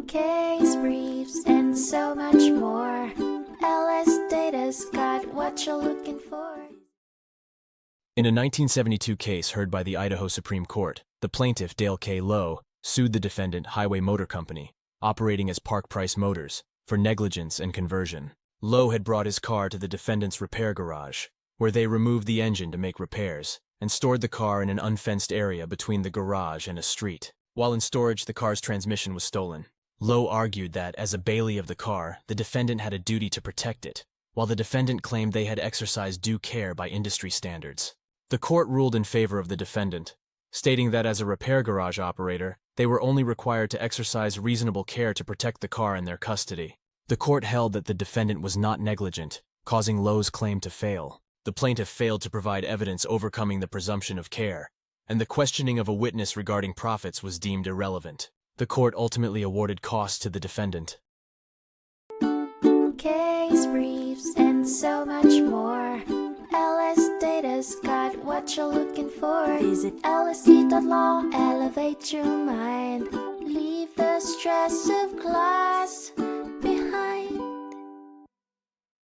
case briefs, and so much more. LSData's got what you're looking for. In a 1972 case heard by the Idaho Supreme Court, the plaintiff, Dale K. Lowe, sued the defendant, Highway Motor Company, operating as Park Price Motors, for negligence and conversion. Lowe had brought his car to the defendant's repair garage, where they removed the engine to make repairs, and stored the car in an unfenced area between the garage and a street. While in storage, the car's transmission was stolen. Lowe argued that, as a bailee of the car, the defendant had a duty to protect it, while the defendant claimed they had exercised due care by industry standards. The court ruled in favor of the defendant, stating that as a repair garage operator, they were only required to exercise reasonable care to protect the car in their custody. The court held that the defendant was not negligent, causing Lowe's claim to fail. The plaintiff failed to provide evidence overcoming the presumption of care, and the questioning of a witness regarding profits was deemed irrelevant. The court ultimately awarded costs to the defendant. Case briefs, and so much more. LSData's got what you're looking for. Visit lsd.law, elevate your mind. Leave the stress of class.